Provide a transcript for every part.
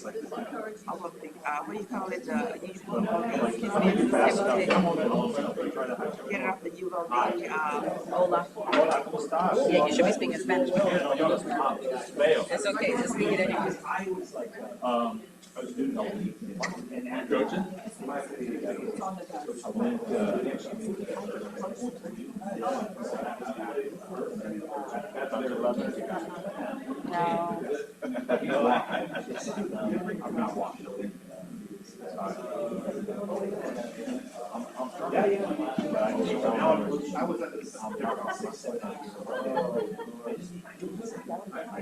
what do you call it? Get it off the Yugo, hola. Yeah, you should be speaking Spanish. It's okay, just speak it anyway. Coaching? No. I'm not watching.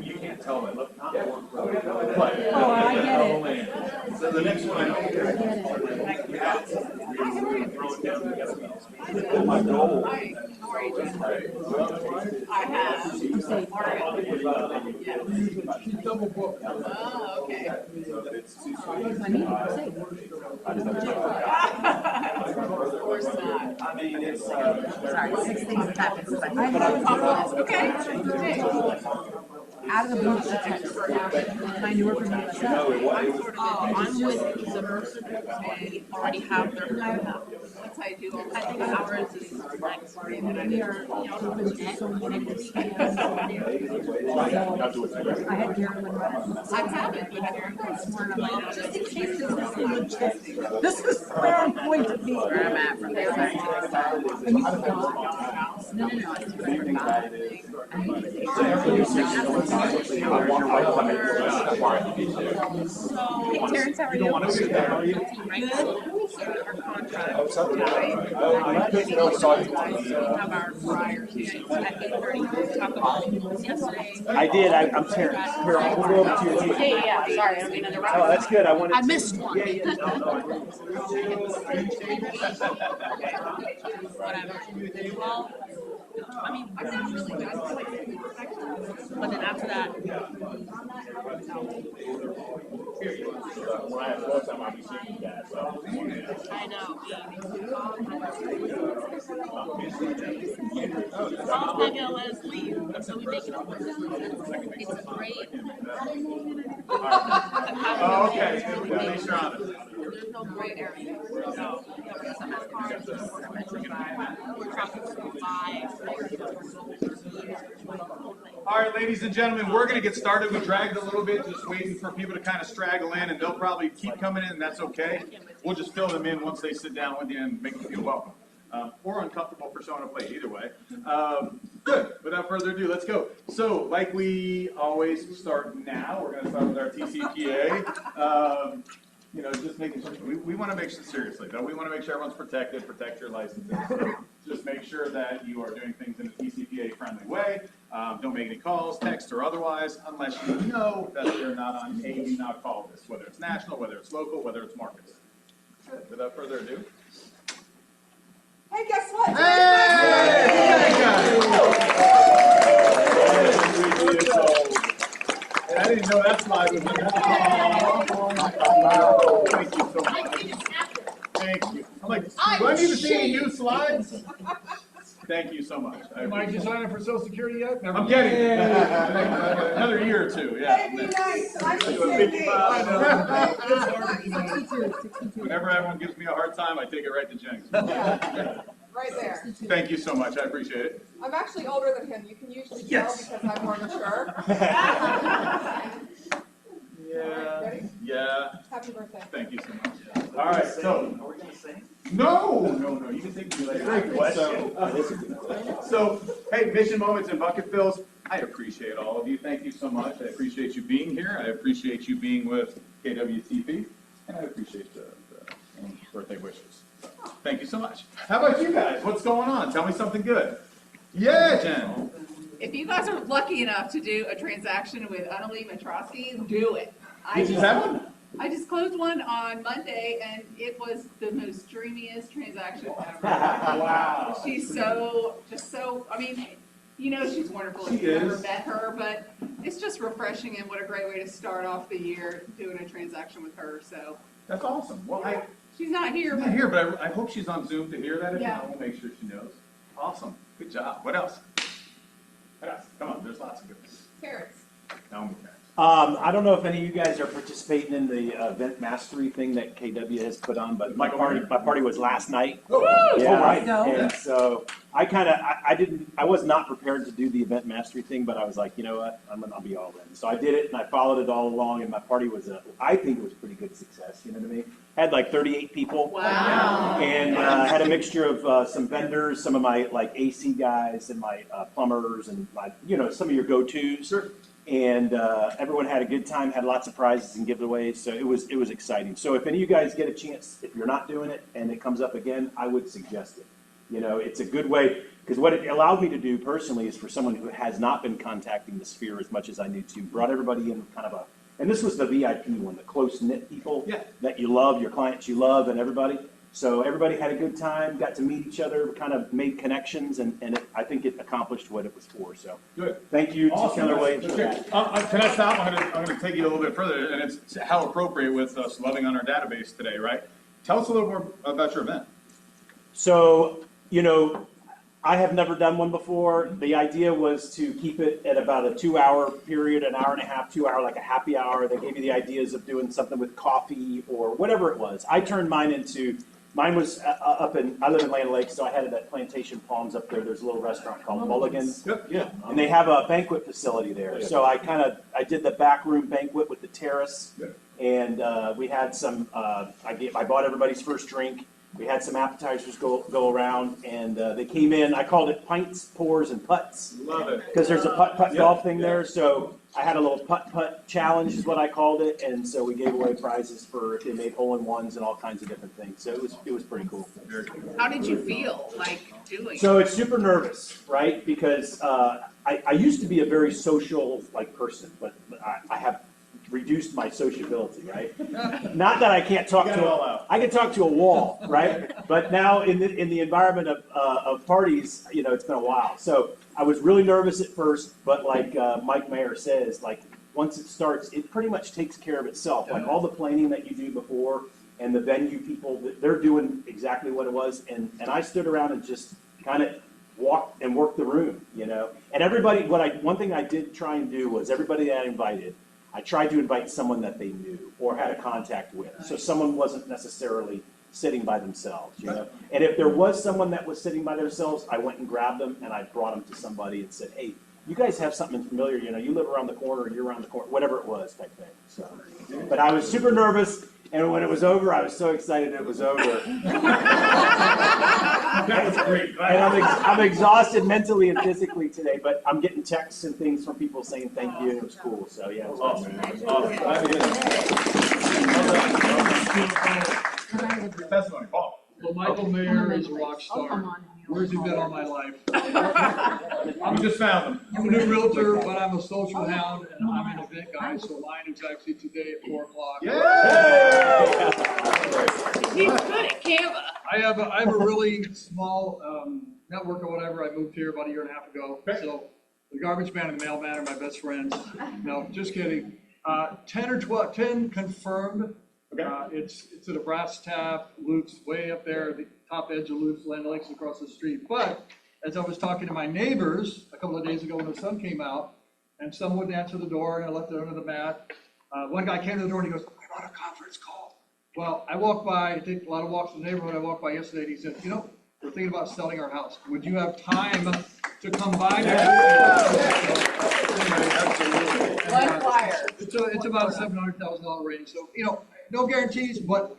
You can't tell that. Look, oh, I get it. So the next one, I get it. my goal. I have. I'm safe. Oh, okay. I mean, I'm safe. Of course not. I mean, it's Sorry, 6 things have happened since I Okay. Out of the blue, she texted. And I knew her from the I'm with the Mercer group. They already have their once I do all I think ours is next week and I We are open so many scams. I had Carolyn running. I haven't, but I've heard this morning. I'm like, just in case This is where I'm going to be. where I'm at from there back to And you forgot. No, no, no. Terrence, how are you? our contract. We have our flyers at 8:30. Talk about yesterday. I did. I'm Terrence. Here, I'll go over to your team. Yeah. Sorry, I don't mean to interrupt. Oh, that's good. I wanted. I missed one. Whatever. Well, I mean, I've been really good. But then after that, I know. Mom's not gonna let us leave, so we make it over. It's great. Oh, okay. Make sure on it. There's no gray area. So, we're talking to All right, ladies and gentlemen, we're going to get started. We dragged a little bit, just waiting for people to kind of straggle in, and they'll probably keep coming in, and that's okay. We'll just fill them in once they sit down with you and make them feel welcome. Or uncomfortable for showing up late, either way. Good. Without further ado, let's go. So, like we always start now, we're going to start with our TCPA. You know, just making sure, we want to make sure, seriously, though, we want to make sure everyone's protected, protect your licenses. So just make sure that you are doing things in a TCPA-friendly way. Don't make any calls, text, or otherwise, unless you know that they're not on a do not call list, whether it's national, whether it's local, whether it's markets. Good. Without further ado. Hey, guess what? Hey, I didn't know that slide was in there. Thank you so much. Thank you. I'm like, do I need to see any new slides? Thank you so much. Am I designing for Social Security yet? I'm getting it. Another year or two, yeah. Hey, be nice. I'm Whenever everyone gives me a hard time, I take it right to Jenks. right there. Thank you so much. I appreciate it. I'm actually older than him. You can usually tell Yes. because I'm more mature. Yeah. Ready? Yeah. Happy birthday. Thank you so much. All right. So. Are we going to sing? No. You can take me later. Great question. So, hey, mission moments and bucket fills. I appreciate all of you. Thank you so much. I appreciate you being here. I appreciate you being with KWTP, and I appreciate the birthday wishes. Thank you so much. How about you guys? What's going on? Tell me something good. Yeah, Jen. If you guys are lucky enough to do a transaction with Annalie Matrosky, do it. Did you have one? I just closed one on Monday, and it was the most dreamiest transaction ever. Wow. She's I mean, you know she's wonderful if She you've is. never met her, but it's just refreshing, and what a great way to start off the year doing a transaction with her. So That's awesome. Well, she's not here, I'm but not here, but I hope she's on Zoom to hear that. If Yeah. not, we'll make sure she knows. Awesome. Good job. What else? What else? Come on, there's lots of good ones. Terrence. Tell me, I don't know if any of you guys are participating in the event mastery thing that KW has put on, but my party was last night. Yeah, right. No. And so I was not prepared to do the event mastery thing, but I was like, you know what, I'll be all in. So I did it, and I followed it all along, and my party was I think it was pretty good success. You know what I mean? Had like 38 people. Wow. And had a mixture of some vendors, some of my like AC guys, and my plumbers, and my some of your go-tos. Sure. And everyone had a good time, had lots of prizes and giveaways, so it was exciting. So if any of you guys get a chance, if you're not doing it and it comes up again, I would suggest it. It's a good way, because what it allowed me to do personally is for someone who has not been contacting the Sphere as much as I need to, brought everybody in kind of and this was the VIP one, the close-knit people that you love, your clients you love, and everybody. So everybody had a good time, got to meet each other, kind of made connections, and I think it accomplished what it was for. So good. Thank you awesome. to Keller Williams for that. Can I stop? I'm going to take you a little bit further, and it's how appropriate with us loving on our database today, right? Tell us a little more about your event. So, I have never done one before. The idea was to keep it at about a 2-hour period, an hour and a half, 2 hour, like a happy hour. They gave you the ideas of doing something with coffee or whatever it was. I turned mine was I live in Land Lake, so I had it at Plantation Palms up there. There's a little restaurant called Mulligan's. Yep. Yeah. And they have a banquet facility there. So I did the back room banquet with the terrace. Good. And we had some, I bought everybody's first drink. We had some appetizers go around, and they came in. I called it pints, pours, and putts. Love it. Because there's a putt golf thing there. So I had a little putt challenge is what I called it, and so we gave away prizes for if they made hole-in-ones and all kinds of different things. So it was pretty cool. How did you feel like doing it? So it's super nervous, right? Because I used to be a very social person, but I have reduced my sociability, right? Not that I can't talk I can talk to a wall, right? But now in the environment of parties, it's been a while. So I was really nervous at first, but like Mike Mayer says, like once it starts, it pretty much takes care of itself. Like all the planning that you do before and the venue people, they're doing exactly what it was. And I stood around and just kind of walked and worked the room, And everybody, one thing I did try and do was everybody that I invited, I tried to invite someone that they knew or had a contact with. So someone wasn't necessarily sitting by themselves, And if there was someone that was sitting by themselves, I went and grabbed them and I brought them to somebody and said, hey, you guys have something familiar, you live around the corner or you're around the corner, whatever it was type thing. So, but I was super nervous, and when it was over, I was so excited it was over. That was great. And I'm exhausted mentally and physically today, but I'm getting texts and things from people saying thank you, and it was cool. So yeah, it was awesome. Your testimony, Paul. Well, Michael Mayer is a rock star. Where's he been all my life? We just found them. I'm a new realtor, but I'm a social hound, and I'm an event guy, so mine is actually today at 4 o'clock. He's good at Canva. I have a really small network or whatever. I moved here about a year and a half ago. So the garbage man and the mailman are my best friends. No, just kidding. 10 confirmed. Okay. It's at a brass tap, Luke's way up there, the top edge of Luke's, Land Lakes across the street. But as I was talking to my neighbors a couple of days ago when the sun came out, and some wouldn't answer the door, and I left it under the mat. One guy came to the door and he goes, "I'm on a conference call." Well, I walk by, I take a lot of walks in the neighborhood. I walked by yesterday and he said, we're thinking about selling our house. Would you have time to come by next week? One flyer. It's about a $700,000 range. So, no guarantees, but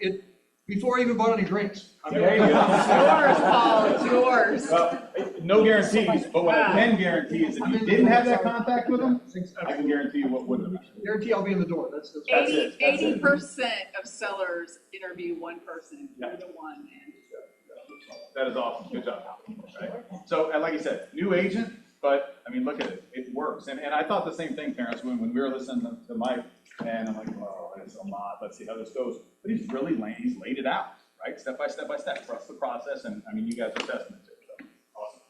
before I even bought any drinks. There you go. Yours, Paul, it's yours. Well, no guarantees, but what I can guarantee is if you didn't have that contact with them, I can guarantee you what wouldn't have. Guarantee I'll be in the door. That's 80% of sellers interview one person. You're the one, man. That is awesome. Good job. Right? So, and like you said, new agent, but I mean, look at it. It works. And I thought the same thing, Terrence, when we were listening to Mike, and I'm like, well, it's a lot. Let's see how this goes. But he's laid it out, right? Step by step by step. Trust the process. And I mean, you guys are testament to it. So, awesome.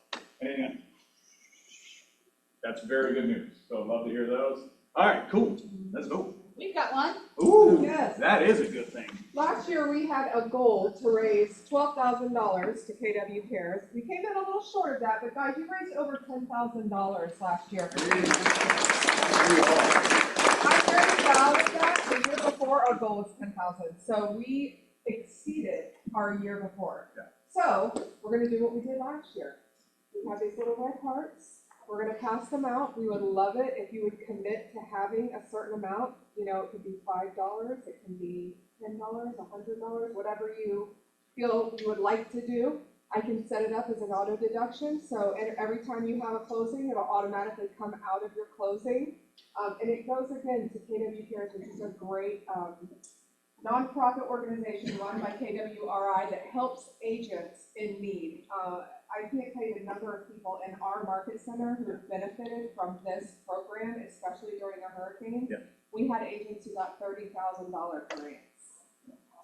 And that's very good news. So, love to hear those. All right, cool. Let's go. We've got one. Ooh, Yes. that is a good thing. Last year we had a goal to raise $12,000 to KW Cares. We came in a little short of that, but guys, you raised over $10,000 last year. I proud of that. The year before, our goal was 10,000, so we exceeded our year before. Yeah. So, we're gonna do what we did last year. We have these little red hearts. We're gonna pass them out. We would love it if you would commit to having a certain amount. You know, it could be $5, it can be $10, $100, whatever you feel you would like to do. I can set it up as an auto deduction, so every time you have a closing, it'll automatically come out of your closing. And it goes again to KW Cares, which is a great nonprofit organization run by KWRI that helps agents in need. I can't tell you the number of people in our market center who have benefited from this program, especially during a hurricane. Yeah. We had agents who got $30,000 grants.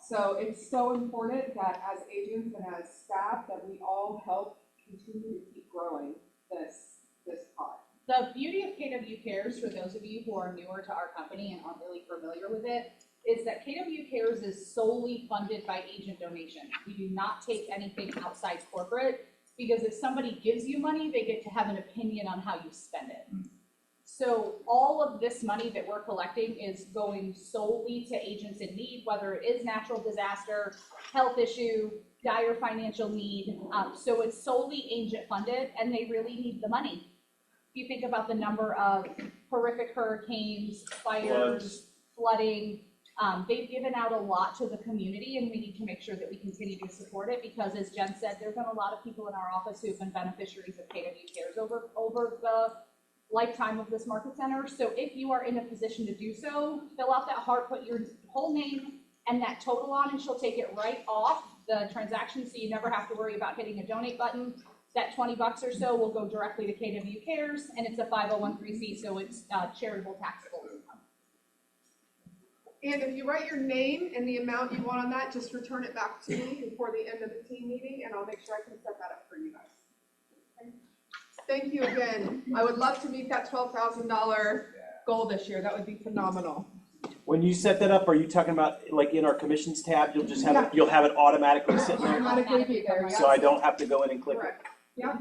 So it's so important that as agents and as staff that we all help continue to keep growing this pot. The beauty of KW Cares, for those of you who are newer to our company and aren't really familiar with it, is that KW Cares is solely funded by agent donation. We do not take anything outside corporate, because if somebody gives you money, they get to have an opinion on how you spend it. So all of this money that we're collecting is going solely to agents in need, whether it is natural disaster, health issue, dire financial need. So it's solely agent funded, and they really need the money. If you think about the number of horrific hurricanes, fires, flooding, they've given out a lot to the community, and we need to make sure that we continue to support it, because as Jen said, there's been a lot of people in our office who've been beneficiaries of KW Cares over the lifetime of this market center. So if you are in a position to do so, fill out that heart, put your whole name and that total on, and she'll take it right off the transaction, so you never have to worry about hitting a donate button. That $20 or so will go directly to KW Cares, and it's a 501(c), so it's charitable taxable income. And if you write your name and the amount you want on that, just return it back to me before the end of the team meeting, and I'll make sure I can set that up for you guys. Okay? Thank you again. I would love to meet that $12,000 goal this year. That would be phenomenal. When you set that up, are you talking about like in our commissions tab, you'll just have Yeah. it, you'll have it automatically sitting there? Automatically be there, So I don't have to go in and click it? Correct. Yep.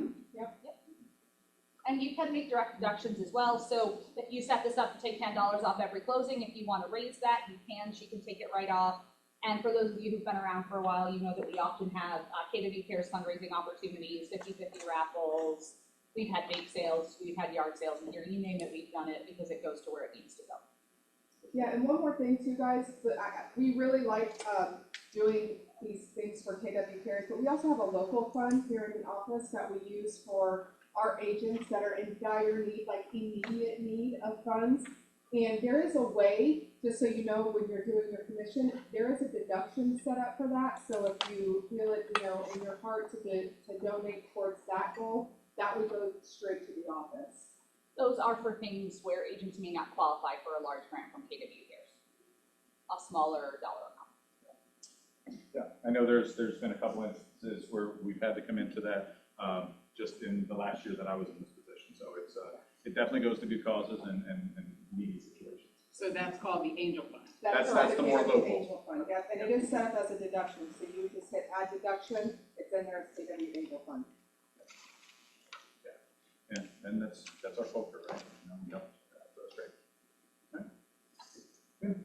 And you can make direct deductions as well. So if you set this up to take $10 off every closing, if you want to raise that, you can. She can take it right off. And for those of you who've been around for a while, you know that we often have KW Cares fundraising opportunities, 50/50 raffles. We've had bake sales, we've had yard sales, and here, you name it, we've done it, because it goes to where it needs to go. Yeah, and one more thing too, guys, we really like doing these things for KW Cares, but we also have a local fund here in the office that we use for our agents that are in dire need, like immediate need of funds. And there is a way, just so you know, when you're doing your commission, there is a deduction set up for that. So if you feel it, you know, in your heart to donate towards that goal, that would go straight to the office. Those are for things where agents may not qualify for a large grant from KW Cares, a smaller dollar amount. Yeah, I know there's been a couple instances where we've had to come into that just in the last year that I was in this position. So it definitely goes to good causes and needy situations. So that's called the Angel Fund. That's correct, the more KW local. Angel Fund, yes, and it is set up as a deduction, so you just hit add deduction, it's in there, it's KW Angel Fund. Yeah, and that's our focus, right? So that's great. Right. Good.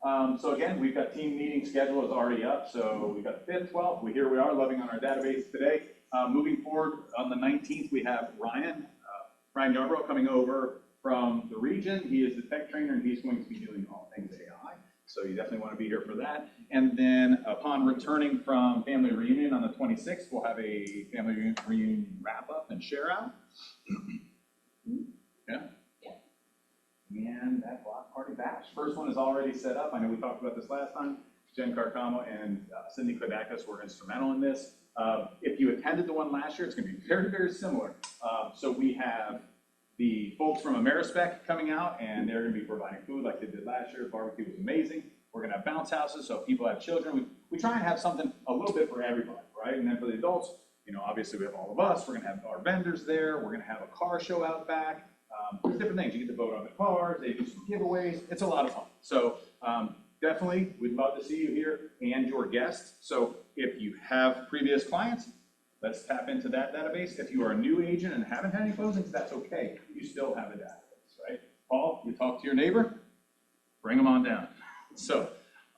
All right. So again, we've got team meeting schedule is already up. So we've got 5th, 12th. Here we are, loving on our database today. Moving forward on the 19th, we have Ryan Yarbrough coming over from the region. He is the tech trainer, and he's going to be doing all things AI. So you definitely want to be here for that. And then upon returning from family reunion on the 26th, we'll have a family reunion wrap up and share out. Yeah. And that block party bash. First one is already set up. I know we talked about this last time. Jen Carcamo and Cindy Kodakis were instrumental in this. If you attended the one last year, it's going to be very, very similar. So we have the folks from Amerispec coming out, and they're going to be providing food like they did last year. The barbecue was amazing. We're going to have bounce houses, so if people have children, we try and have something a little bit for everybody, right? And then for the adults, you know, obviously we have all of us. We're going to have our vendors there. We're going to have a car show out back. There's different things. You get to vote on the cars. They do some giveaways. It's a lot of fun. So definitely, we'd love to see you here and your guests. So if you have previous clients, let's tap into that database. If you are a new agent and haven't had any closings, that's okay. You still have a database, right? Paul, you talk to your neighbor, Bring them on down. So,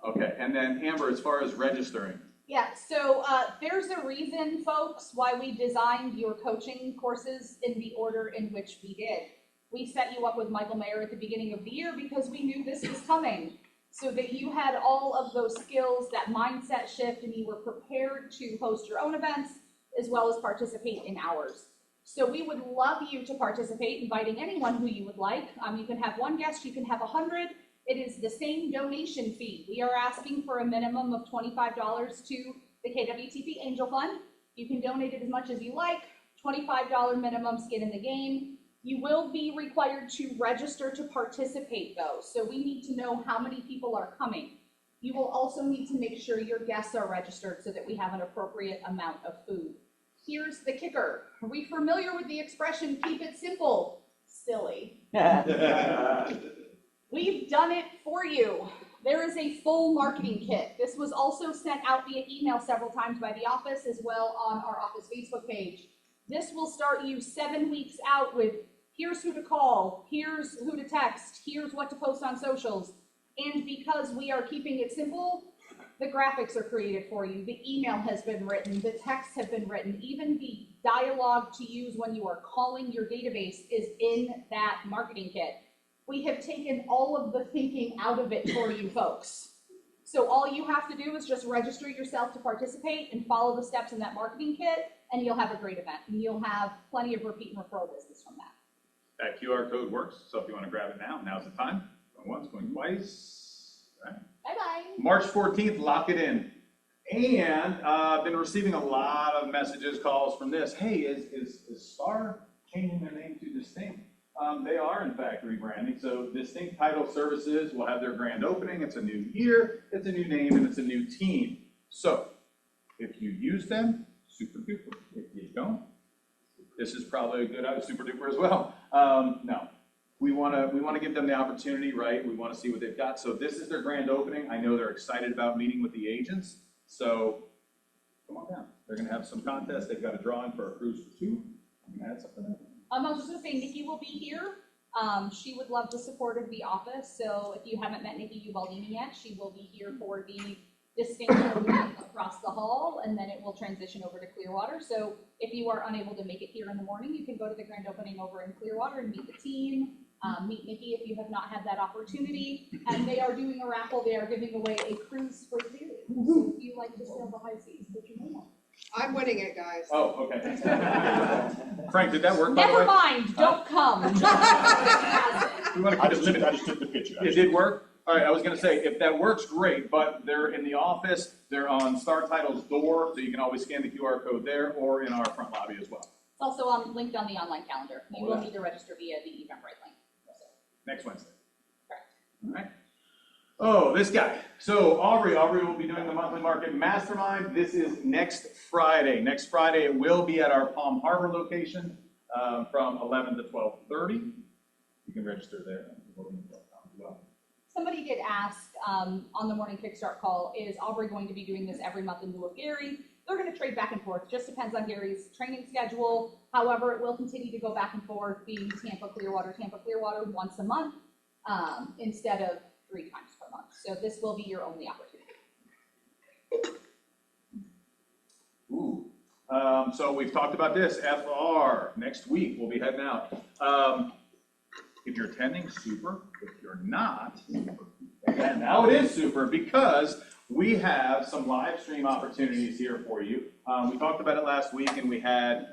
okay, and then Amber, as far as registering. Yeah, so there's a reason, folks, why we designed your coaching courses in the order in which we did. We set you up with Michael Mayer at the beginning of the year because we knew this was coming, so that you had all of those skills, that mindset shift, and you were prepared to host your own events as well as participate in ours. So we would love you to participate, inviting anyone who you would like. You can have one guest, you can have 100. It is the same donation fee. We are asking for a minimum of $25 to the KWTP Angel Fund. You can donate it as much as you like, $25 minimum, skin in the game. You will be required to register to participate though, so we need to know how many people are coming. You will also need to make sure your guests are registered so that we have an appropriate amount of food. Here's the kicker. Are we familiar with the expression, keep it simple? Silly. We've done it for you. There is a full marketing kit. This was also sent out via email several times by the office as well on our office Facebook page. This will start you 7 weeks out with here's who to call, here's who to text, here's what to post on socials. And because we are keeping it simple, the graphics are created for you, the email has been written, the texts have been written, even the dialogue to use when you are calling your database is in that marketing kit. We have taken all of the thinking out of it for you folks. So all you have to do is just register yourself to participate and follow the steps in that marketing kit, and you'll have a great event. And you'll have plenty of repeat and referral business from that. That QR code works, so if you want to grab it now, now's the time. Going once, going twice. All right. Bye-bye. March 14th, lock it in. And I've been receiving a lot of messages, calls from this. Hey, is Star changing their name to Distinct? They are, in fact, rebranding. So Distinct Title Services will have their grand opening. It's a new year, it's a new name, and it's a new team. So if you use them, super duper. If you don't, this is probably a good super duper as well. No, we want to give them the opportunity, right? We want to see what they've got. So this is their grand opening. I know they're excited about meeting with the agents. So come on down. They're going to have some contests. They've got a drawing for a cruise for 2. I'm going to add something there. I was just going to say, Nikki will be here. She would love the support of the office. So if you haven't met Nikki Ubaldini yet, she will be here for the Distinct opening across the hall, and then it will transition over to Clearwater. So if you are unable to make it here in the morning, you can go to the grand opening over in Clearwater and meet the team, meet Nikki if you have not had that opportunity. And they are doing a raffle. They are giving away a cruise for 2. So if you like to sail the high seas, put your name on. I'm winning it, guys. Oh, okay. Frank, did that work? Never mind, don't come. We want to keep it limited. I just took the picture. It did work? All right, I was going to say, if that works, great, but they're in the office, they're on Star Title's door, so you can always scan the QR code there or in our front lobby as well. It's also linked on the online calendar. You will need to register via the Eventbrite link. So. Next Wednesday. Correct. All right. Oh, this guy. So Aubrey will be doing the monthly market mastermind. This is next Friday. Next Friday, it will be at our Palm Harbor location from 11 to 12:30. You can register there. Somebody did ask on the morning Kickstart call, is Aubrey going to be doing this every month in lieu of Gary? They're going to trade back and forth. Just depends on Gary's training schedule. However, it will continue to go back and forth, being Tampa, Clearwater once a month instead of 3 times per month. So this will be your only opportunity. Ooh. So we've talked about this. FR, next week, we'll be heading out. If you're attending, super. If you're not, and now it is super because we have some live stream opportunities here for you. We talked about it last week, and we had,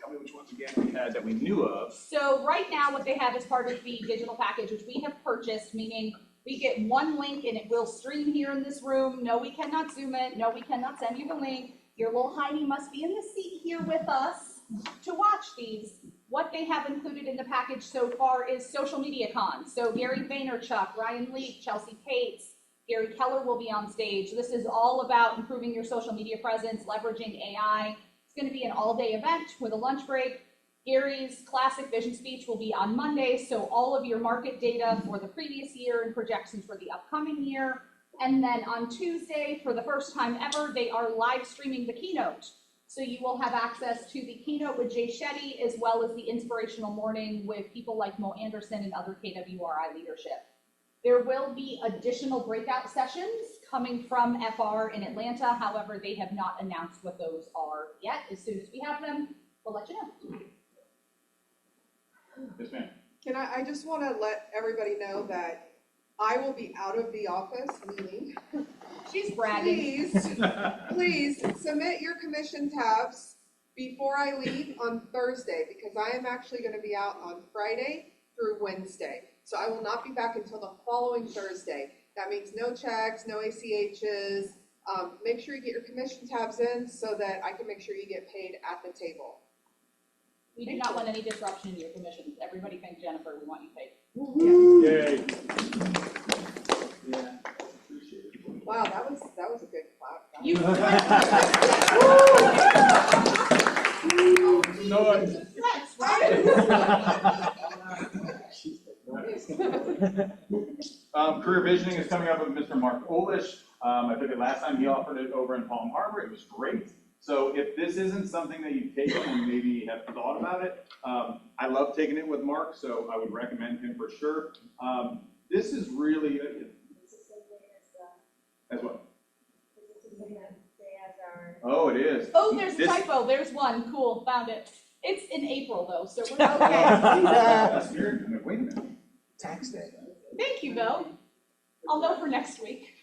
tell me which ones again we had that we knew of. So right now what they have as part of the digital package, which we have purchased, meaning we get one link and it will stream here in this room. No, we cannot Zoom it. No, we cannot send you the link. Your little Heidi must be in the seat here with us to watch these. What they have included in the package so far is social media cons. So Gary Vaynerchuk, Ryan Leak, Chelsea Pates, Gary Keller will be on stage. This is all about improving your social media presence, leveraging AI. It's going to be an all-day event with a lunch break. Gary's classic vision speech will be on Monday, so all of your market data for the previous year and projections for the upcoming year. And then on Tuesday, for the first time ever, they are live streaming the keynote. So you will have access to the keynote with Jay Shetty, as well as the inspirational morning with people like Mo Anderson and other KWRI leadership. There will be additional breakout sessions coming from FR in Atlanta. However, they have not announced what those are yet. As soon as we have them, we'll let you know. Yes, ma'am. I just want to let everybody know that I will be out of the office, meaning, She's bragging. please submit your commission tabs before I leave on Thursday, because I am actually going to be out on Friday through Wednesday. So I will not be back until the following Thursday. That means no checks, no ACHs. Make sure you get your commission tabs in so that I can make sure you get paid at the table. We do not want any disruption in your commissions. Everybody thank Jennifer. We want you paid. Yay. Yeah, appreciate it. Wow, that was a good clap. You Noise. That's right. Career visioning is coming up with Mr. Mark Olish. I took it last time. He offered it over in Palm Harbor. It was great. So if this isn't something that you've taken and maybe have thought about it, I love taking it with Mark, so I would recommend him for sure. This is really, as what? Oh, it is. Oh, there's a This- typo. There's one. Cool. Found it. It's in April though, so we're okay. That's weird. I'm like, wait a minute. Tax day. Thank you, Bill. I'll know for next week.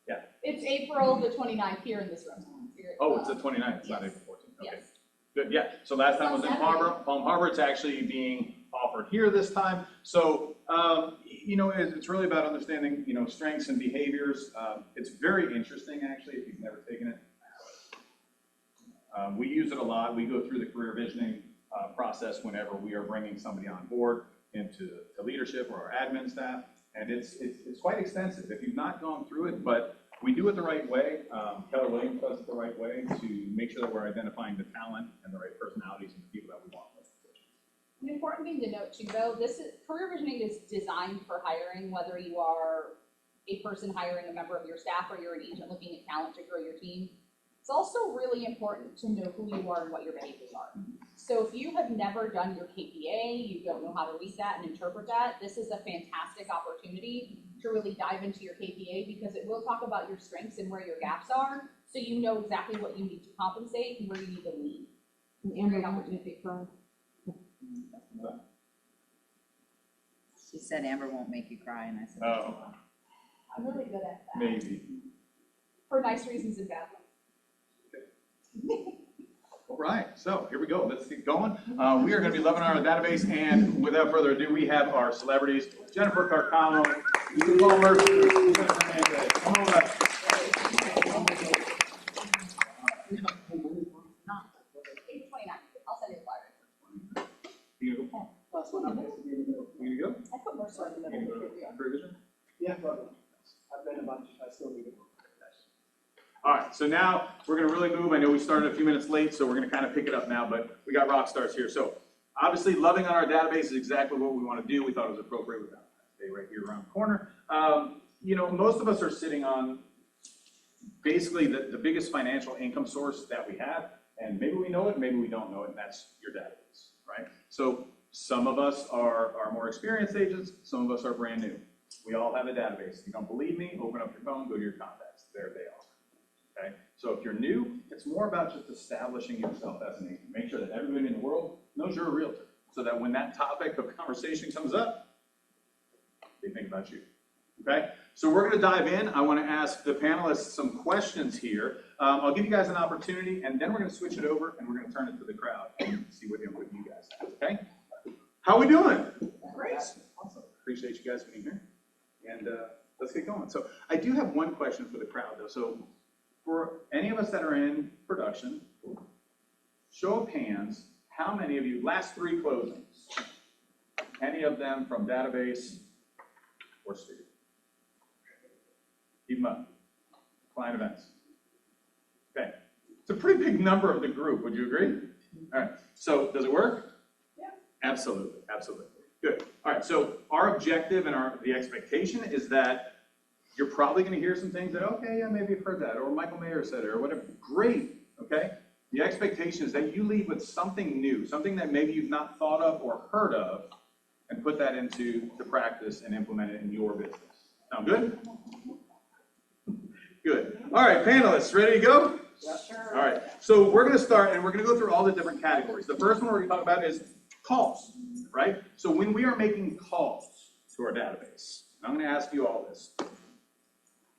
Yeah. It's April the 29th here in this room. Here, Oh, it's the 29th, it's not April 14th. Okay. Yes. Good, yeah. So last time was in Palm Harbor. It's actually being offered here this time. So, you know, it's really about understanding, you know, strengths and behaviors. It's very interesting, actually, if you've never taken it. We use it a lot. We go through the career visioning process whenever we are bringing somebody on board into leadership or our admin staff. And it's quite extensive if you've not gone through it, but we do it the right way. Keller Williams does it the right way to make sure that we're identifying the talent and the right personalities and the people that we want. An important thing to note too, though, career visioning is designed for hiring, whether you are a person hiring a member of your staff or you're an agent looking at talent to grow your team. It's also really important to know who you are and what your behaviors are. So if you have never done your KPA, you don't know how to read that and interpret that, this is a fantastic opportunity to really dive into your KPA because it will talk about your strengths and where your gaps are, so you know exactly what you need to compensate and where you need to lead. Great opportunity for. She said Amber won't make you cry, and I said, Oh, I'm really good at that. maybe. For nice reasons and bad ones. All right, so here we go. Let's get going. We are going to be loving our database, and without further ado, we have our celebrities: Jennifer Carcano, Lisa Palmer, come on up. Page 29. I'll send you the flyer. You gonna go? You gonna go? I put more sort in the middle. Here we are. Career vision? Yeah, brother. I've been a bunch. I still need it. All right, so now we're going to really move. I know we started a few minutes late, so we're going to kind of pick it up now, but we got rock stars here. So obviously, loving on our database is exactly what we want to do. We thought it was appropriate with that. Stay right here around the corner. You know, most of us are sitting on basically the biggest financial income source that we have, and maybe we know it, maybe we don't know it, and that's your database, right? So some of us are more experienced agents, some of us are brand new. We all have a database. If you don't believe me, open up your phone, go to your contacts. There they are. Okay? So if you're new, it's more about just establishing yourself as an agent. Make sure that everybody in the world knows you're a realtor, so that when that topic of conversation comes up, they think about you. Okay? So we're going to dive in. I want to ask the panelists some questions here. I'll give you guys an opportunity, and then we're going to switch it over, and we're going to turn it to the crowd and see what input you guys have. Okay? How we doing? Great. Awesome. Appreciate you guys being here. And let's get going. So I do have one question for the crowd, though. So for any of us that are in production, show of hands, how many of you, last 3 closings, any of them from database or studio? Keep them up. Client events. Okay. It's a pretty big number of the group, would you agree? All right. So does it work? Yeah. Absolutely. Absolutely. Good. All right. So our objective and the expectation is that you're probably going to hear some things that, okay, yeah, maybe you've heard that, or Michael Mayer said it, or whatever. Great, okay? The expectation is that you leave with something new, something that maybe you've not thought of or heard of, and put that into the practice and implement it in your business. Sound good? Good. All right, panelists, ready to go? Yeah, sure. All right, so we're gonna start and we're gonna go through all the different categories. The first one we're gonna talk about is calls, right? So when we are making calls to our database, I'm gonna ask you all this, all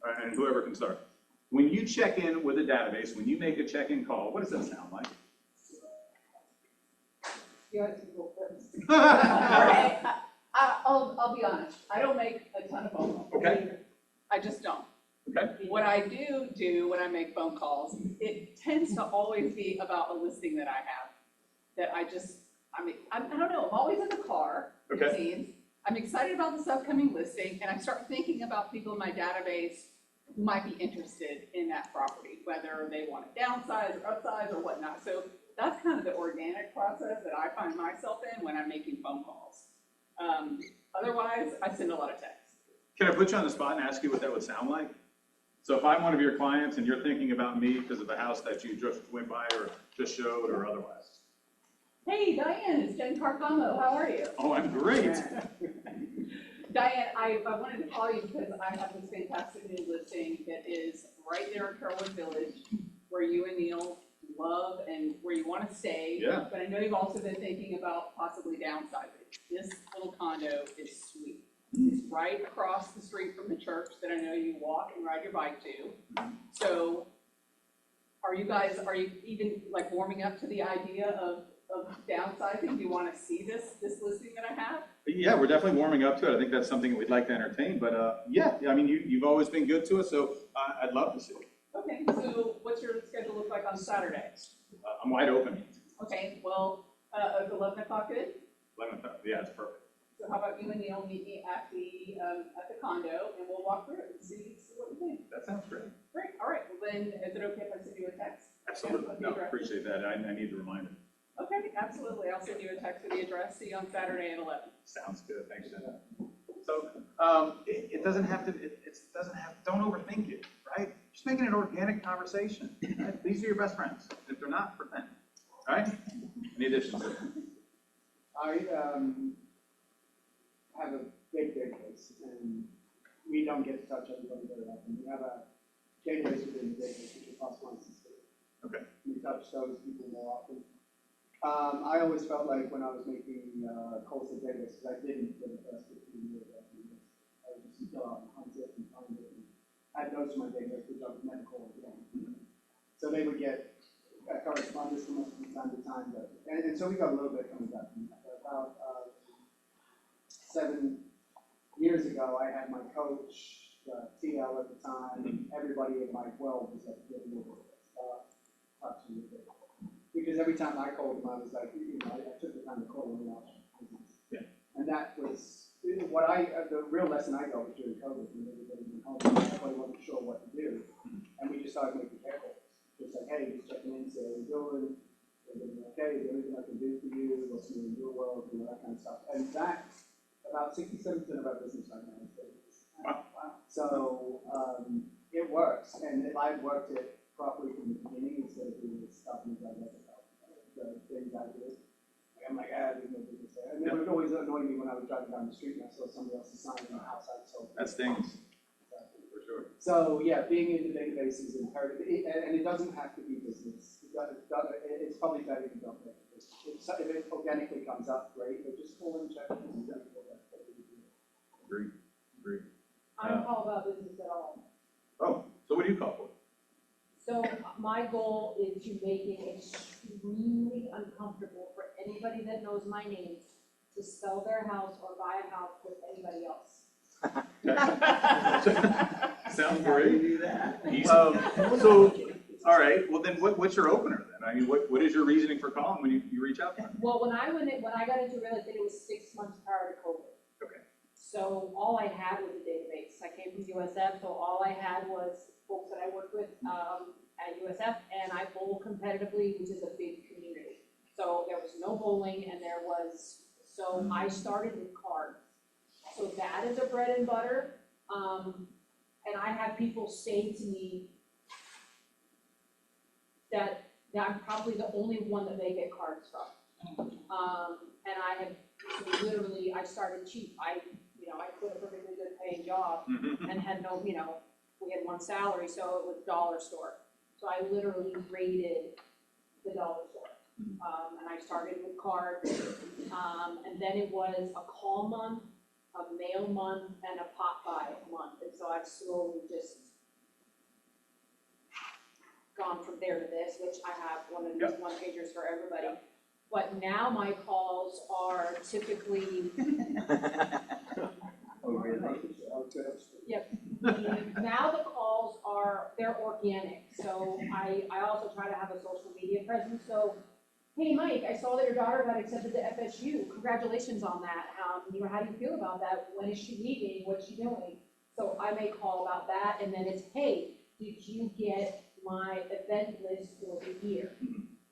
right, and whoever can start. When you check in with a database, when you make a check-in call, what does that sound like? You have to go first. Okay, I'll be honest, I don't make a ton of phone calls. Okay. I just don't. Okay. What I do when I make phone calls, it tends to always be about a listing that I have, that I don't know, I'm always in the car, it Okay. seems. I'm excited about this upcoming listing, and I start thinking about people in my database who might be interested in that property, whether they want to downsize or upsize or whatnot. So that's kind of the organic process that I find myself in when I'm making phone calls. Otherwise, I send a lot of texts. Can I put you on the spot and ask you what that would sound like? So if I'm one of your clients and you're thinking about me because of the house that you just went by or just showed or otherwise. Hey, Diane, it's Jen Carcamo. How are you? Oh, I'm great. Diane, I wanted to call you because I have this fantastic new listing that is right there in Carrollwood Village, where you and Neil love and where you want to stay. Yeah. But I know you've also been thinking about possibly downsizing. This little condo is sweet. It's right across the street from the church that I know you walk and ride your bike to. So are you even like warming up to the idea of downsizing? Do you want to see this listing that I have? Yeah, we're definitely warming up to it. I think that's something that we'd like to entertain. But yeah, I mean, you've always been good to us, so I'd love to see it. Okay, so what's your schedule look like on Saturday? I'm wide open. Okay, well, 11 o'clock good? 11 o'clock. Yeah, it's perfect. So how about you and Neil meet me at the condo and we'll walk through it and see what you think. That sounds great. Great, all right, well then, is it okay if I send you a text? Absolutely. No, appreciate that. I need the reminder. Okay, absolutely, I'll send you a text with the address, see you on Saturday at 11. Sounds good. Thanks, Jen. So it doesn't have to. It doesn't have. Don't overthink it, right? Just making an organic conversation. Right? These are your best friends. If they're not, pretend. All right. Any additions? I have a big database, and we don't get to touch everybody very often. We have a database within the database, which is possible instances. Okay. We touch those people more often. I always felt like when I was making calls to databases, I didn't for the first 15 years. I would just go out and hunt it and find it and add those to my database, which I would never call again. So they would get correspondence from us from time to time. And so we got a little bit coming back from that. About 7 years ago, I had my coach, TL at the time, everybody in my 12 was like, get a little bit touching with it. Because every time I called him, I was like, I took the time to call him out. Yeah. And that was what the real lesson I got was during COVID, when everybody went home, everybody wasn't sure what to do. And we just started making care calls. Just like, hey, just checking in, see how you're doing. Everything okay? Is there anything I can do for you? What's new in your world? That kind of stuff. And that, about 67% of our business right now is business. Wow. So it works. And if I worked it properly from the beginning instead of doing this stuff and the things I do, I'm like, there's no business there. And it would always annoy me when I was driving down the street and I saw somebody else's sign in the house I sold. That stings. For sure. So yeah, being in the database is imperative, and it doesn't have to be business. It's probably better if you don't make it business. If it organically comes up, great, but just call and check. Agree. I don't call about business at all. Oh, so what do you call for? So my goal is to make it extremely uncomfortable for anybody that knows my name to sell their house or buy a house with anybody else. Sounds great. So, all right. Well, then, what's your opener then? I mean, what is your reasoning for calling when you reach out to them? Well, when I got into real estate, it was 6 months prior to COVID. Okay. So all I had was a database. I came from USF, so all I had was folks that I worked with at USF, and I bowl competitively, which is a big community. So there was no bowling, and so I started with cards. So that is a bread and butter. And I have people say to me that I'm probably the only one that they get cards from. And I have So literally, I started cheap. I quit a perfectly good paying job and had no, we had one salary, so it was dollar store. So I literally raided the dollar store. And I started with cards, and then it was a call month, a mail month, and a pop by month. And so I've slowly just gone from there to this, which I have one of these one pagers for everybody. But now my calls are typically, now the calls are, they're organic. So I also try to have a social media presence. So, hey, Mike, I saw that your daughter got accepted to FSU. Congratulations on that. How do you feel about that? When is she leaving? What's she doing? So I may call about that. And then it's, hey, did you get my event list for the year?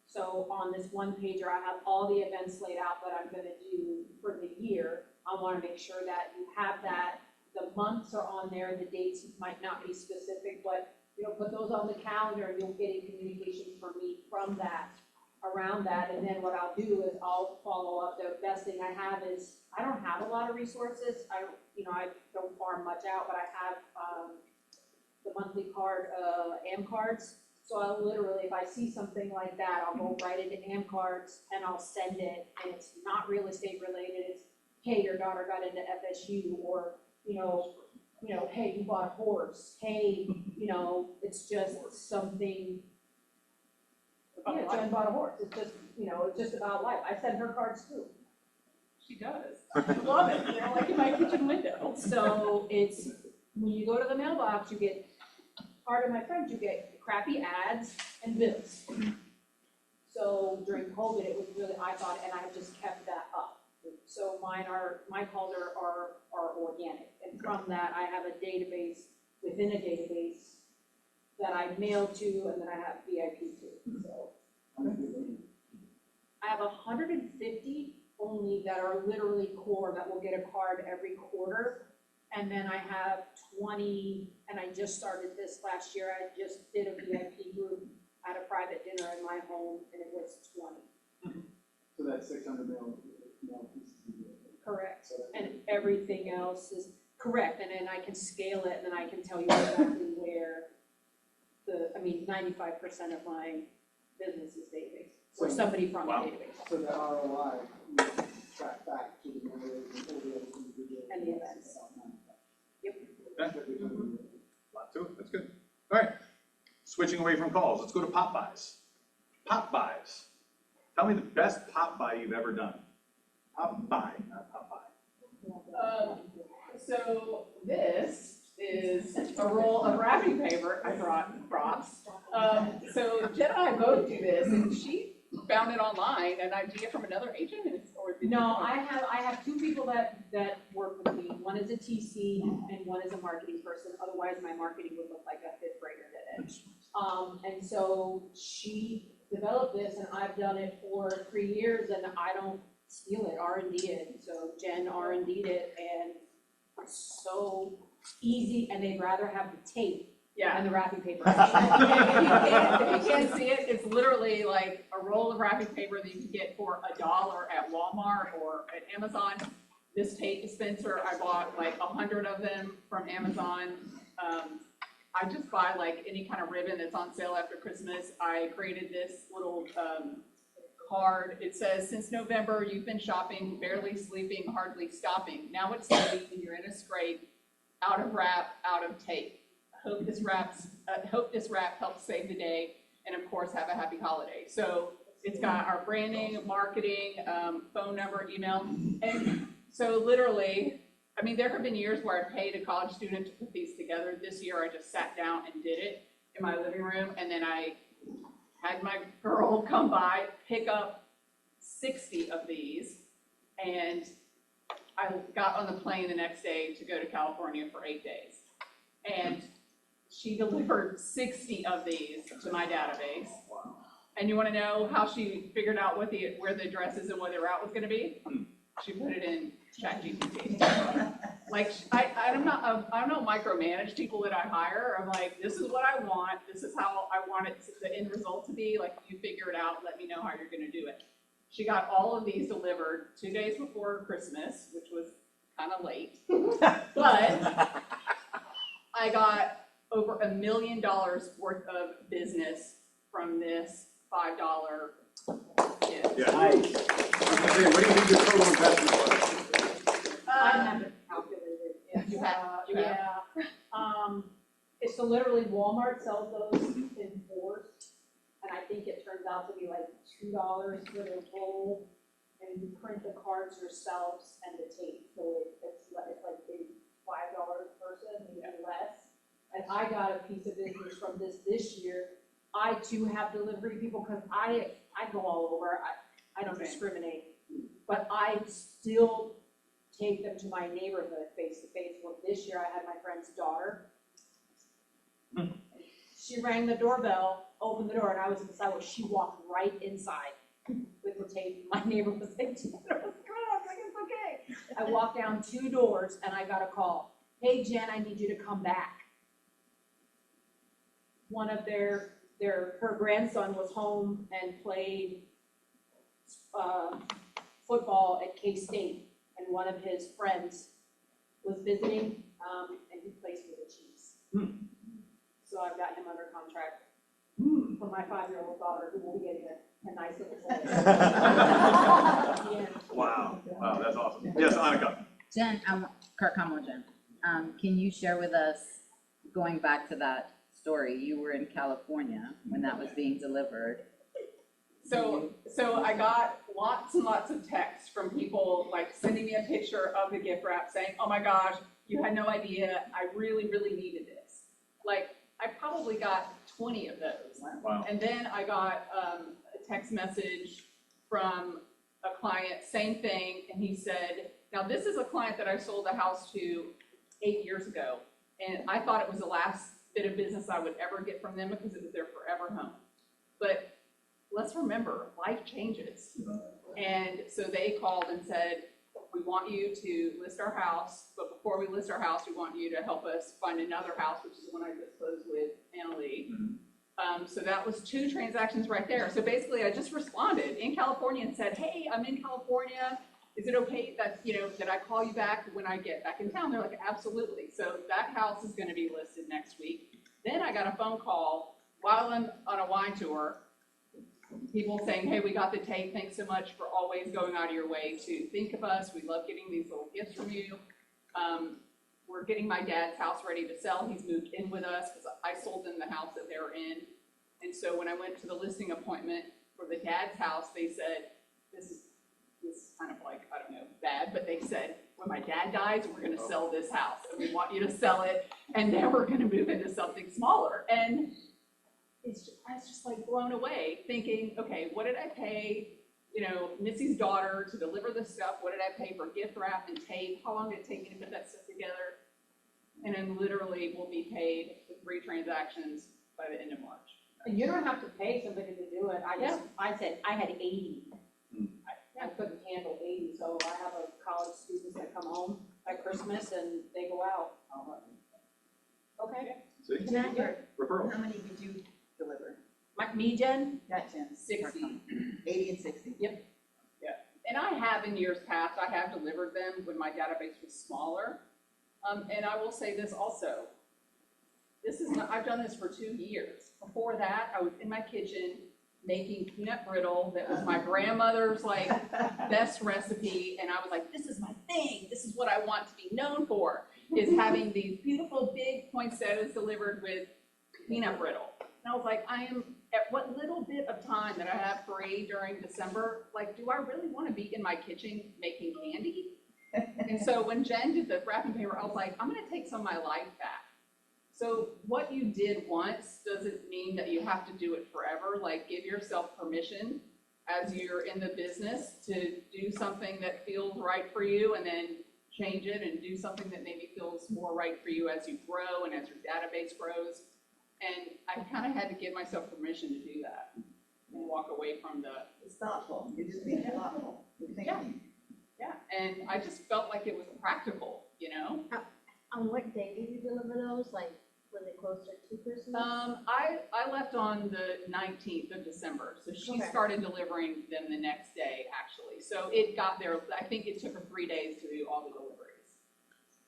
So on this one pager, I have all the events laid out that I'm gonna do for the year. I wanna make sure that you have that. The months are on there, the dates might not be specific, but put those on the calendar and you'll get a communication from me from that, around that. And then what I'll do is I'll follow up. The best thing I have is, I don't have a lot of resources. I don't farm much out, but I have the monthly card, AM cards. So I'll literally, if I see something like that, I'll go right into AM cards and I'll send it. And it's not real estate related. It's, hey, your daughter got into FSU, or hey, you bought a horse. Hey, it's just something. Yeah, Jen bought a horse. It's just, it's just about life. I send her cards too. She does. I love it, like in my kitchen window. So it's, when you go to the mailbox, you get, part of my friends, you get crappy ads and bills. So during COVID, it was really, I thought, and I've just kept that up. So my calls are organic. And from that, I have a database within a database that I mail to and that I have VIP to. So I have 150 only that are literally core that will get a card every quarter. And then I have 20, and I just started this last year. I just did a VIP group at a private dinner in my home, and it was 20. So that's 600 mail pieces. Correct. And everything else is correct. And then I can scale it, and then I can tell you exactly where 95% of my business is database, or somebody from the database. So the ROI, you track back to the numbers and all the other individuals. And the events. Yep. Lot to it. That's good. All right. Switching away from calls, let's go to pop buys. Pop buys. Tell me the best pop buy you've ever done. Pop buy, not pop buy. So this is a roll of wrapping paper I brought props. So Jen and I both do this, and she found it online, and I do it from another agent. No, I have two people that work with me. One is a TC and one is a marketing person. Otherwise, my marketing would look like a fifth grader did it. And so she developed this, and I've done it for 3 years, and I don't steal it. R&D it. So Jen R&D'd it, and it's so easy. And they'd rather have the tape and the wrapping paper. If you can't see it, it's literally like a roll of wrapping paper that you can get for $1 at Walmart or at Amazon. This tape dispenser, I bought like 100 of them from Amazon. I just buy like any kind of ribbon that's on sale after Christmas. I created this little card. It says, since November, you've been shopping, barely sleeping, hardly stopping. Now it's late and you're in a scrape, out of wrap, out of tape. Hope this wrap helps save the day, and of course, have a happy holiday. So it's got our branding, marketing, phone number, email, and so literally, I mean, there have been years where I paid a college student to put these together. This year, I just sat down and did it in my living room, and then I had my girl come by, pick up 60 of these, and I got on the plane the next day to go to California for 8 days. And she delivered 60 of these to my database. And you want to know how she figured out where the addresses and where the route was going to be? She put it in ChatGPT. Like I don't micromanage people that I hire. I'm like, this is what I want. This is how I want it, the end result to be. Like, you figure it out. Let me know how you're going to do it. She got all of these delivered 2 days before Christmas, which was kind of late. But I got over $1 million worth of business from this $5 gift. Yeah. Nice. I was gonna say, what do you think your total investment was? I haven't calculated. You have? Yeah. It's so literally Walmart sells those in fours, and I think it turns out to be like $2 for the roll, and you print the cards yourselves and the tape, so it's like maybe $5 a person, maybe less. And I got a piece of business from this year. I too have delivery people, because I go all over, I don't discriminate, but I still take them to my neighborhood face to face. Well, this year I had my friend's daughter. She rang the doorbell, opened the door, and I was inside. Well, she walked right inside with the tape. My neighbor was like, "What's going on?" I was like, "It's okay." I walked down 2 doors and I got a call. "Hey, Jen, I need you to come back." One of her grandson was home and played football at K-State, and one of his friends was visiting, and he plays for the Chiefs. So I've got him under contract for my 5-year-old daughter, who will be getting a nice little boy. Yeah. Wow, that's awesome. Yes, Annika. Jen, Kurt Como Jen, can you share with us, going back to that story, you were in California when that was being delivered. So I got lots and lots of texts from people like sending me a picture of the gift wrap saying, "Oh my gosh, you had no idea, I really, really needed this." Like, I probably got 20 of those. Wow. And then I got a text message from a client, same thing, and he said, now this is a client that I sold a house to 8 years ago, and I thought it was the last bit of business I would ever get from them because it was their forever home. But let's remember, life changes. And so they called and said, "We want you to list our house, but before we list our house, we want you to help us find another house," which is the one I just closed with Annalie. So that was 2 transactions right there. So basically, I just responded in California and said, "Hey, I'm in California. Is it okay that, that I call you back when I get back in town?" They're like, "Absolutely." So that house is going to be listed next week. Then I got a phone call while I'm on a wine tour. People saying, "Hey, we got the tape. Thanks so much for always going out of your way to think of us. We love getting these little gifts from you. We're getting my dad's house ready to sell. He's moved in with us because I sold them the house that they were in. And so when I went to the listing appointment for the dad's house, they said, this is kind of like, I don't know, bad, but they said, when my dad dies, we're going to sell this house. And we want you to sell it. And then we're going to move into something smaller." And I was just like blown away, thinking, okay, what did I pay, Missy's daughter to deliver this stuff? What did I pay for gift wrap and tape? How long did it take me to put that stuff together? And then literally we'll be paid with 3 transactions by the end of March. And you don't have to pay somebody to do it. I said I had 80. I couldn't handle 80, so I have a college students that come home by Christmas and they go out. Okay. See? Can I hear, Referral. how many did you deliver? Me, Jen? Got 10. 60. 80 and 60. Yep. Yeah. And I have in years past, I have delivered them when my database was smaller. And I will say this also. I've done this for 2 years. Before that, I was in my kitchen making peanut brittle that was my grandmother's best recipe. And I was like, this is my thing. This is what I want to be known for, is having these beautiful big poinsettias delivered with peanut brittle. And I was like, I am, at what little bit of time that I have free during December, do I really want to be in my kitchen making candy? And so when Jen did the wrapping paper, I was like, I'm going to take some of my life back. So what you did once doesn't mean that you have to do it forever. Give yourself permission as you're in the business to do something that feels right for you, and then change it and do something that maybe feels more right for you as you grow and as your database grows. And I kind of had to give myself permission to do that and walk away from It's thoughtful. You're just being thoughtful. You're thinking. Yeah, and I just felt like it was practical, On what day did you deliver those? Was it closer to Christmas? I left on the 19th of December, so she Okay. started delivering them the next day, actually. So it got there, I think it took her 3 days to do all the deliveries.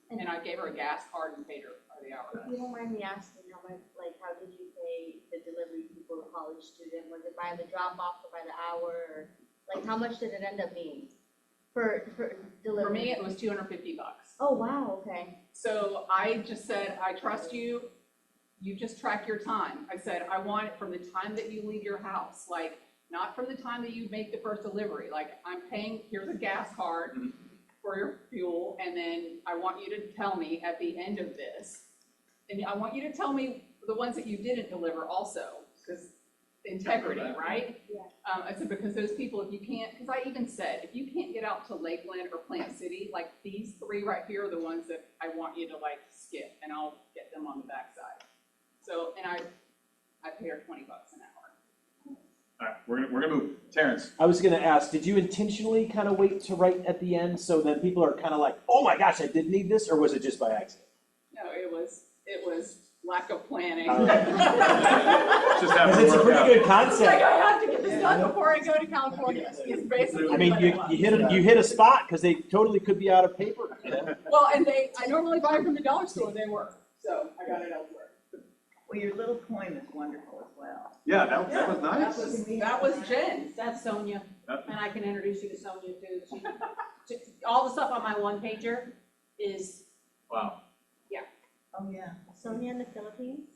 And I gave her a gas card and paid her by the hour. If you don't mind me asking, how much, like, how did you pay the delivery people, the college student? Was it by the drop off or by the hour? Or, like, how much did it end up being for delivery? For me, it was $250. Oh, wow, okay. So I just said, I trust you. You just track your time. I said, I want it from the time that you leave your house, like, not from the time that you make the first delivery. Like, I'm paying, here's a gas card for your fuel, and then I want you to tell me at the end of this, and I want you to tell me the ones that you didn't deliver also, because integrity, right? Yeah. I said, because those people, if you can't, because I even said, if you can't get out to Lakeland or Plant City, like, these 3 right here are the ones that I want you to, like, skip, and I'll get them on the backside. So, and I pay her $20 an hour. All right, we're gonna move. Terrence. I was gonna ask, did you intentionally kind of wait to write at the end so then people are kind of like, oh my gosh, I did need this, or was it just by accident? No, it was lack of planning. All right. Just have Because to it's a work pretty out. good It's like, concept. I have to get this done before I go to California. It's basically I mean, what you, it was. you hit a spot because they totally could be out of paper. You know? Well, and I normally buy from the dollar store, they were, so I got it elsewhere. Well, your little coin is wonderful as well. Yeah, that was nice. That was Jen. That's Sonia, Yep. and I can introduce you to Sonia too. All the stuff on my one pager is, Wow. Oh, yeah. Sonia in the Philippines?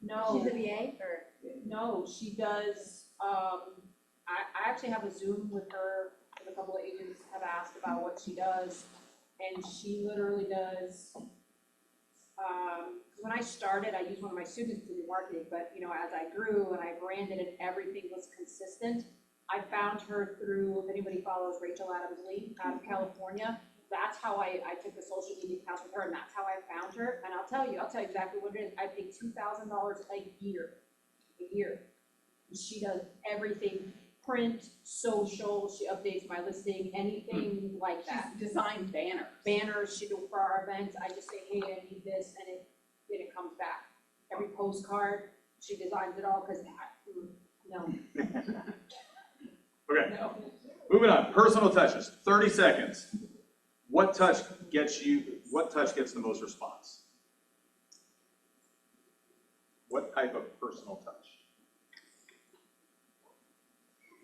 no, She's a VA or? no, she does, I actually have a Zoom with her, because a couple of agents have asked about what she does, and she literally does, when I started, I used one of my students to do marketing, but, you know, as I grew and I branded and everything was consistent, I found her through, if anybody follows Rachel Adams Lee out of California, that's how I took the social media accounts with her, and that's how I found her, and I'll tell you exactly what it is. I pay $2,000 a year. And she does everything, print, social, she updates my listing, anything like that. She's designed banners. Banners, she do for our events, I just say, hey, I need this, and it comes back. Every postcard, she designs it all, because, no. Okay, No. moving on. Personal touches, 30 seconds. What touch gets the most response? What type of personal touch?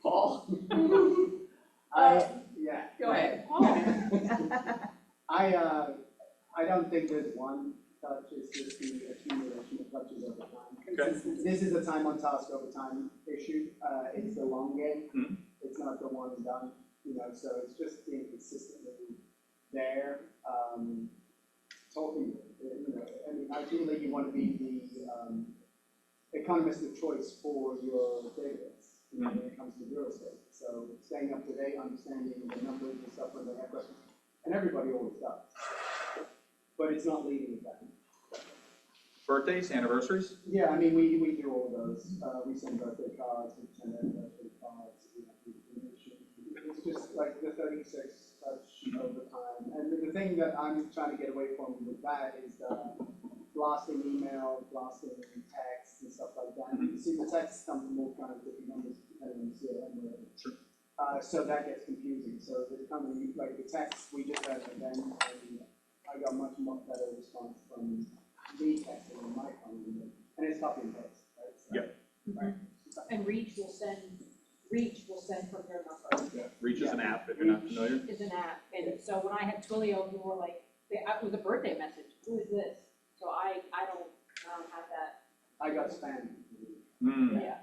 Paul, Yeah. go ahead. I don't think there's one touch, it's just the accumulation of touches over time. Okay. This is a time on task over time issue, it's the long game, Mhm. it's not the one and done, you know, so it's just being consistently there, talking, you know, I mean, ideally you want to be the economist of choice for your database, you know, when it comes to real estate. So staying up to date, understanding the numbers and stuff when they have questions, and everybody always does. But it's not leading with that. Birthdays, anniversaries? Yeah, I mean, we do all those. We send birthday cards, we send anniversary cards, it's just like the 36 touch over time. And the thing that I'm trying to get away from with that is blasting email, blasting text and stuff like that. You see the texts come from all kinds of different numbers depending on the CRM or whatever. Sure. So that gets confusing. So the kind of, like the texts, we just had an event and I got much better response from me texting on my phone, and it's copy and paste, right? So, Yep. Right. And Reach will send from their number. Yeah. Reach is an app if you're not familiar. Is an app, and so when I had Twilio, people were like, it was a birthday message, who is this? So I don't have that, I got spam. yeah.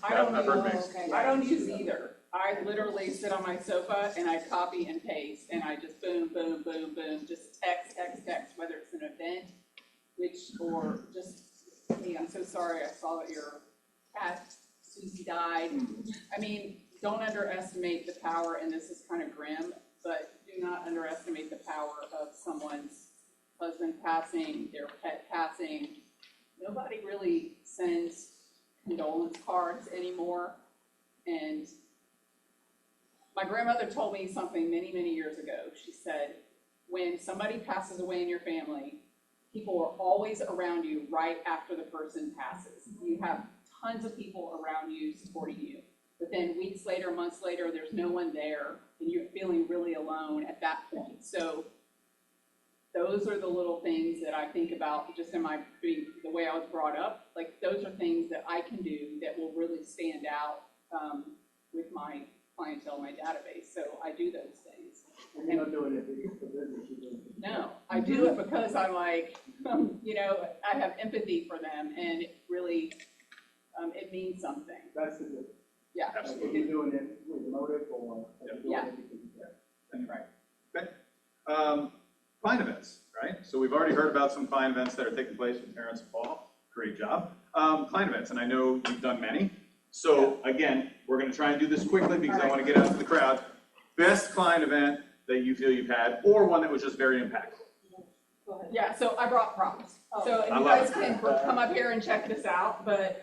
I don't I've heard use- mixed. Okay. I don't use either. I literally sit on my sofa and I copy and paste, and I just boom, boom, boom, boom, just text, whether it's an event, or just, hey, I'm so sorry, I saw that your cat, Susie, died. I mean, don't underestimate the power, and this is kind of grim, but do not underestimate the power of someone's husband passing, their pet passing. Nobody really sends condolence cards anymore, and my grandmother told me something many, many years ago. She said, when somebody passes away in your family, people are always around you right after the person passes. You have tons of people around you supporting you. But then weeks later, months later, there's no one there, and you're feeling really alone at that point. So those are the little things that I think about just in my, the way I was brought up. Like, those are things that I can do that will really stand out with my clientele, my database. So I do those things. And you're not doing it for business, you're doing it. No, I do it because I'm like, you know, I have empathy for them, and it really, it means something. That's the difference. Yeah. Like, if you're doing it with a motive or if you're doing Yeah. it because you care. That's right. Okay. Client events, right? So we've already heard about some client events that are taking place with Terrence and Paul. Great job. Client events, and I know you've done many. So again, we're going to try and do this quickly because I want to get out to the crowd. Best client event that you feel you've had, or one that was just very impactful. Go ahead. Yeah, so I brought props. Oh. So I you love guys it. can come up here and check this out, but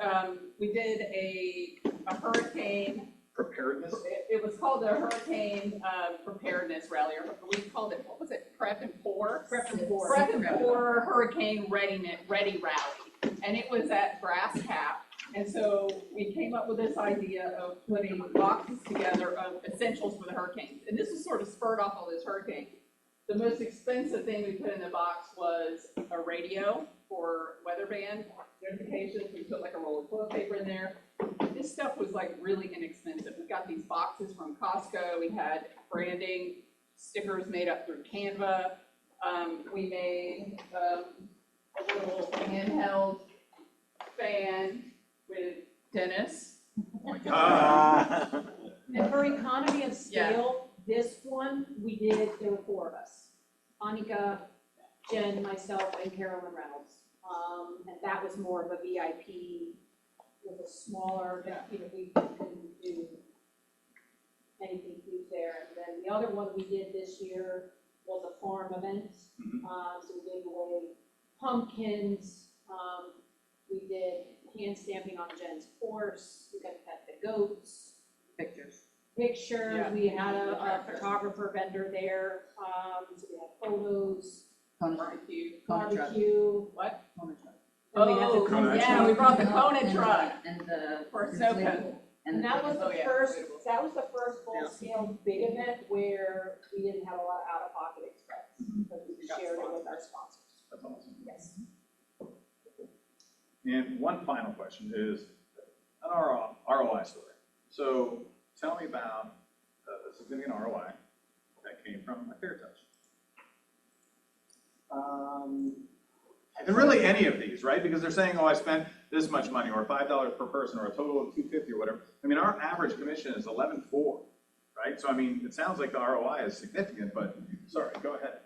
we did a hurricane. Preparedness? It was called the Hurricane Preparedness Rally, or we called it, what was it, Prep and Pour? Prep and Pour. Prep and Pour Hurricane Ready Rally. And it was at Brass Cap. And so we came up with this idea of putting boxes together of essentials for the hurricanes. And this was sort of spurred off all this hurricane. The most expensive thing we put in the box was a radio for weather band notifications. We put like a roll of toilet paper in there. This stuff was like really inexpensive. We got these boxes from Costco. We had branding stickers made up through Canva. We made a little handheld fan with Dennis. Oh my God. And for economy of scale, this one, we did, there were 4 of us. Anika, Jen, myself, and Carolyn Reynolds. And that was more of a VIP with a smaller, you know, we couldn't do anything huge there. And then the other one we did this year was a farm event. So we gave away pumpkins. We did hand stamping on Jen's horse. We got to pet the goats. Pictures. Pictures. We had a photographer vendor there. So we had photos, barbecue. What? Kona truck. Oh, Kona yeah, truck. we brought the Kona And truck. And the. For snow cone. And that was Oh, the yeah. first, that was the first full-scale big event where we didn't have a lot of out-of-pocket expense, because we shared it with our sponsors. That's awesome. Yes. And one final question is an ROI story. So tell me about a significant ROI that came from a Fair Touch. And really any of these, right? Because they're saying, oh, I spent this much money, or $5 per person, or a total of $250 or whatever. I mean, our average commission is $11.4, right? So I mean, it sounds like the ROI is significant, but sorry, go ahead.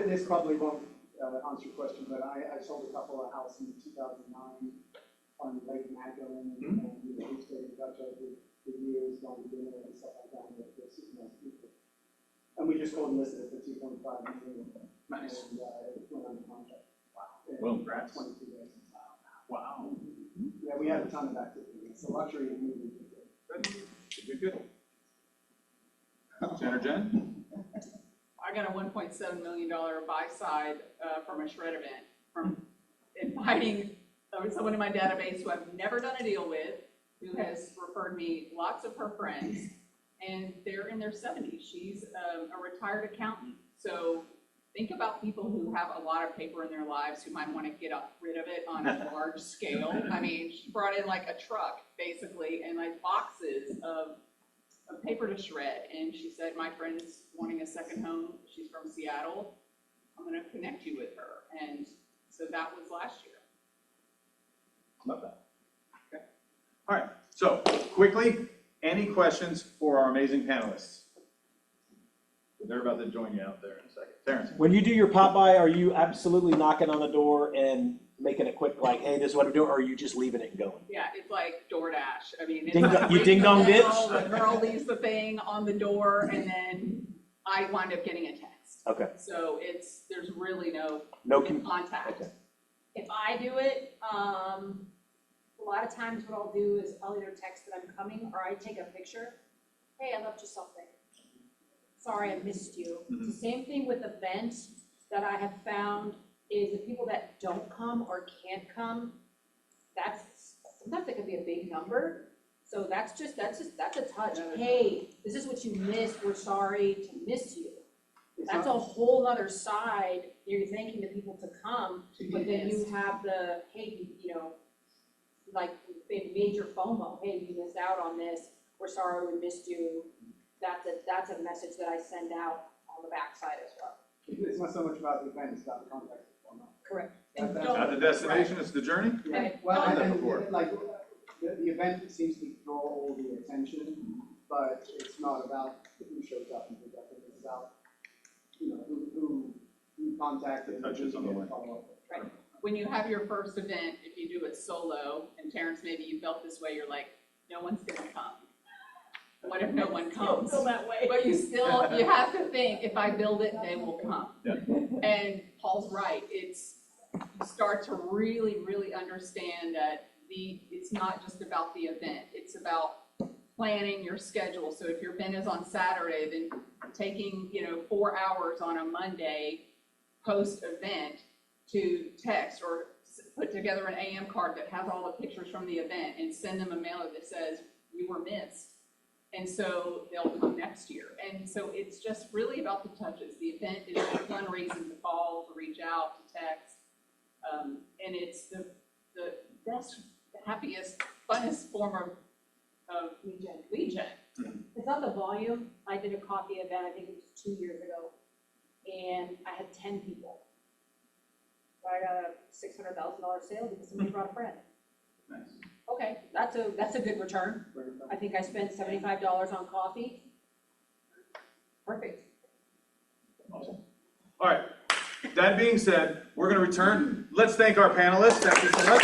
This probably won't answer your question, but I sold a couple of houses in 2009 on Lake Magdalene, and you know, we stayed in touch over the years, going to dinner and stuff like that with super nice people. And we just go and listed it for $2.5 million. Nice. And it went under contract. Wow. Well, congrats. 22 days. Wow. Yeah, we had a ton of activity. It's a luxury of moving. Good. Jen? I got a $1.7 million buy side from a shred event, from inviting someone in my database who I've never done a deal with, who has referred me lots of her friends, and they're in their 70s. She's a retired accountant. So think about people who have a lot of paper in their lives who might want to get rid of it on a large scale. I mean, she brought in like a truck, basically, and like boxes of paper to shred. And she said, my friend's wanting a second home. She's from Seattle. I'm going to connect you with her. And so that was last year. Love that. Okay. All right. So quickly, any questions for our amazing panelists? They're about to join you out there in a second. Terrence. When you do your pop by, are you absolutely knocking on the door and making it quick, like, hey, this is what I'm doing, or are you just leaving it and going? Yeah, it's like DoorDash. I mean, it's Ding like dong- you ringing ding dong the bell, ditch? The girl leaves the thing on the door, and then I wind up getting a text. Okay. So there's really no contact. Okay. If I do it, a lot of times what I'll do is I'll either text that I'm coming or I take a picture. Hey, I left you something. sorry I missed you. It's the same thing with events that I have found is the people that don't come or can't come, sometimes it can be a big number. So that's a touch. Hey, this is what you missed. We're sorry to miss you. That's a whole other side. You're thanking the people to come, but then you have the, hey, you know, like major FOMO. Hey, you missed out on this. We're sorry we missed you. That's a message that I send out on the backside as well. It's not so much about the event, it's about the context. Correct. Not the destination, it's the journey? Yeah. Well, and like, the event seems to draw all the attention, but it's not about who shows up and who doesn't. It's about, you know, who you contacted. Touches on the way. Right. When you have your first event, if you do it solo, and Terrence, maybe you felt this way, you're like, no one's gonna come. What if no one comes? Feel that way. But you have to think, if I build it, they will come. Yeah. And Paul's right, you start to really, really understand that it's not just about the event, it's about planning your schedule. So if your event is on Saturday, then taking, 4 hours on a Monday post-event to text or put together an AM card that has all the pictures from the event and send them a mailer that says, you were missed. And so they'll come next year. And so it's just really about the touches. The event is one reason to call, to reach out, to text. And it's the best, the happiest, funnest form of lead gen. It's not the volume. I did a coffee event, I think it was 2 years ago, and I had 10 people. But I got a $600,000 sale because somebody brought a friend. Nice. Okay, that's a good return. I think I spent $75 on coffee. Perfect. Awesome. All right. That being said, we're going to return. Let's thank our panelists. Thank you so much.